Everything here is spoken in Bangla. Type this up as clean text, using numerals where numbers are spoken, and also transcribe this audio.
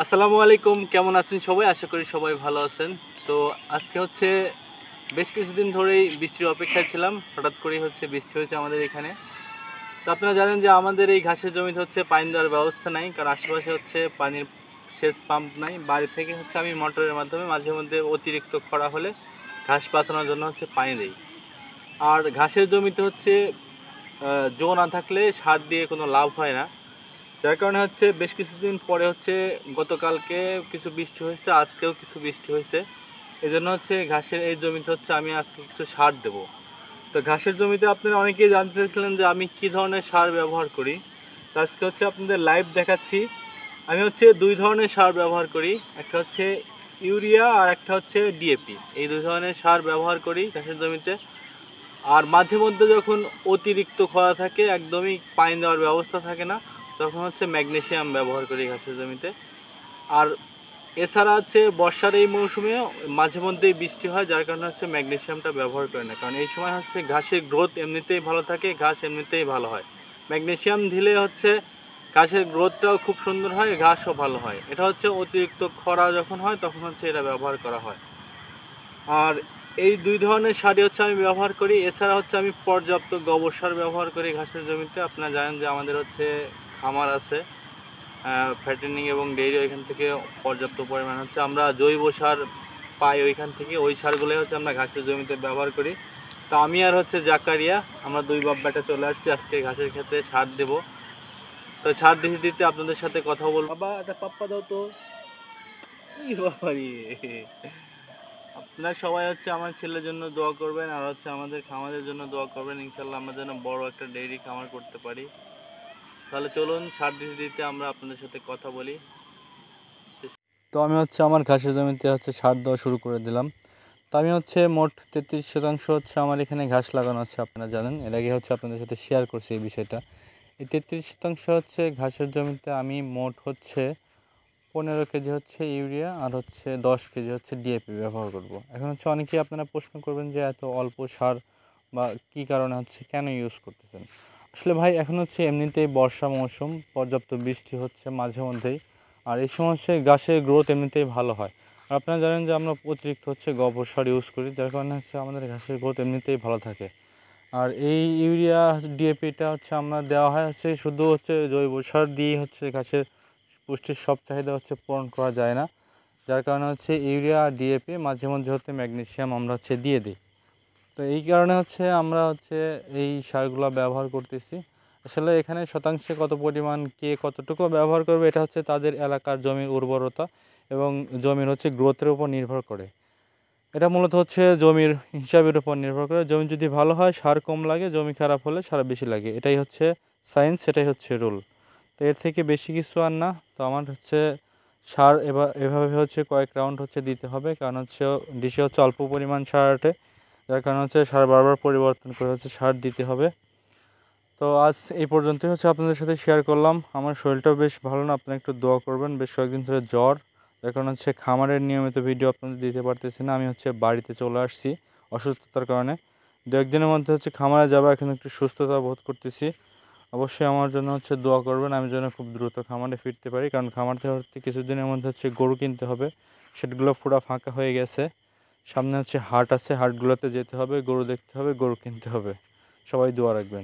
আসসালামু আলাইকুম, কেমন আছেন সবাই? আশা করি সবাই ভালো আছেন। তো আজকে হচ্ছে বেশ কিছুদিন ধরেই বৃষ্টির অপেক্ষায় ছিলাম। হঠাৎ করেই বৃষ্টি হয়েছে আমাদের এখানে। তো আপনারা জানেন যে আমাদের এই ঘাসের জমিতে পানি দেওয়ার ব্যবস্থা নাই। কারণ আশেপাশে পানির সেচ পাম্প নাই। বাড়ি থেকে আমি মোটরের মাধ্যমে মাঝে মধ্যে অতিরিক্ত খরা হলে ঘাস বাঁচানোর জন্য পানি দেই। আর ঘাসের জমিতে জো না থাকলে সার দিয়ে কোনো লাভ হয় না। যার কারণে বেশ কিছুদিন পরে গতকালকে কিছু বৃষ্টি হয়েছে, আজকেও কিছু বৃষ্টি হয়েছে। এই জন্য ঘাসের এই জমিতে আমি আজকে কিছু সার দেব। তো ঘাসের জমিতে আপনারা অনেকেই জানতে চাইছিলেন যে আমি কি ধরনের সার ব্যবহার করি। তো আজকে আপনাদের লাইভ দেখাচ্ছি। আমি দুই ধরনের সার ব্যবহার করি, একটা ইউরিয়া আর একটা ডিএপি। এই দুই ধরনের সার ব্যবহার করি ঘাসের জমিতে। আর মাঝে মধ্যে যখন অতিরিক্ত খরা থাকে, একদমই পানি দেওয়ার ব্যবস্থা থাকে না, তখন ম্যাগনেসিয়াম ব্যবহার করি ঘাসের জমিতে। আর এছাড়া বর্ষার এই মৌসুমে মাঝে মধ্যেই বৃষ্টি হয়, যার কারণে ম্যাগনেসিয়ামটা ব্যবহার করি না। কারণ এই সময় ঘাসের গ্রোথ এমনিতেই ভালো থাকে, ঘাস এমনিতেই ভালো হয়। ম্যাগনেসিয়াম দিলে ঘাসের গ্রোথটাও খুব সুন্দর হয়, ঘাসও ভালো হয়। এটা অতিরিক্ত খরা যখন হয় তখন এটা ব্যবহার করা হয়। আর এই দুই ধরনের সারই আমি ব্যবহার করি। এছাড়া আমি পর্যাপ্ত গোবর সার ব্যবহার করি ঘাসের জমিতে। আপনারা জানেন যে আমাদের খামার আছে, ফ্যাটেনিং এবং ডেইরি। ওইখান থেকে পর্যাপ্ত পরিমাণ আমরা জৈব সার পাই ওইখান থেকে। ওই সারগুলোই আমরা ঘাসের জমিতে ব্যবহার করি। তো আমি আর জাকারিয়া, আমরা দুই বাপ বেটা চলে আসছি আজকে ঘাসের ক্ষেত্রে সার দেব। তো সার দিতে দিতে আপনাদের সাথে কথা বলবো। বাবা একটা পাপ্পা দাও তো। আপনারা সবাই আমার ছেলের জন্য দোয়া করবেন, আর আমাদের খামারের জন্য দোয়া করবেন। ইনশাল্লাহ আমরা যেন বড় একটা ডেইরি খামার করতে পারি। তাহলে চলুন সার দিতে দিতে আমরা আপনাদের সাথে কথা বলি। তো আমি আমার ঘাসের জমিতে সার দেওয়া শুরু করে দিলাম। তো আমি মোট 33% আমার এখানে ঘাস লাগানো আছে। আপনারা জানেন, এর আগে আপনাদের সাথে শেয়ার করছি এই বিষয়টা। এই 33% ঘাসের জমিতে আমি মোট 15 কেজি ইউরিয়া আর 10 কেজি ডিএপি ব্যবহার করব। এখন অনেকেই আপনারা প্রশ্ন করবেন যে এত অল্প সার বা কী কারণে কেন ইউজ করতেছেন। আসলে ভাই, এখন এমনিতেই বর্ষা মৌসুম, পর্যাপ্ত বৃষ্টি মাঝে মধ্যেই। আর এই সময় গাছের গ্রোথ এমনিতেই ভালো হয়। আর আপনারা জানেন যে আমরা অতিরিক্ত গোবর সার ইউজ করি, যার কারণে আমাদের ঘাসের গ্রোথ এমনিতেই ভালো থাকে। আর এই ইউরিয়া ডিএপিটা আমরা দেওয়া হয় শুধু জৈব সার দিয়ে ঘাসের পুষ্টির সব চাহিদা পূরণ করা যায় না। যার কারণে ইউরিয়া আর ডিএপি মাঝে মধ্যে ম্যাগনেসিয়াম আমরা দিয়ে দিই। তো এই কারণে আমরা এই সারগুলো ব্যবহার করতেছি। আসলে এখানে শতাংশে কত পরিমাণ কে কতটুকু ব্যবহার করবে, এটা তাদের এলাকার জমির উর্বরতা এবং জমির গ্রোথের উপর নির্ভর করে। এটা মূলত জমির হিসাবের উপর নির্ভর করে। জমি যদি ভালো হয় সার কম লাগে, জমি খারাপ হলে সার বেশি লাগে। এটাই সায়েন্স, এটাই রুল। তো এর থেকে বেশি কিছু আর না। তো আমার সার এভাবে কয়েক রাউন্ড দিতে হবে, কারণ ডিশে অল্প পরিমাণ সার আটে, যার কারণে সার বারবার পরিবর্তন করে সার দিতে হবে। তো আজ এই পর্যন্তই আপনাদের সাথে শেয়ার করলাম। আমার শরীরটাও বেশ ভালো না, আপনারা একটু দোয়া করবেন। বেশ কয়েকদিন ধরে জ্বর, যার কারণে খামারের নিয়মিত ভিডিও আপনাদের দিতে পারতেছি না। আমি বাড়িতে চলে আসছি অসুস্থতার কারণে। দু একদিনের মধ্যে খামারে যাবো। এখন একটু সুস্থতা বোধ করতেছি। অবশ্যই আমার জন্য দোয়া করবেন, আমি যেন খুব দ্রুত খামারে ফিরতে পারি। কারণ খামার থেকে কিছুদিনের মধ্যে গরু কিনতে হবে, সেটগুলো পুরো ফাঁকা হয়ে গেছে। সামনে হাট আছে, হাটগুলোতে যেতে হবে, গরু দেখতে হবে, গরু কিনতে হবে। সবাই দোয়া রাখবেন।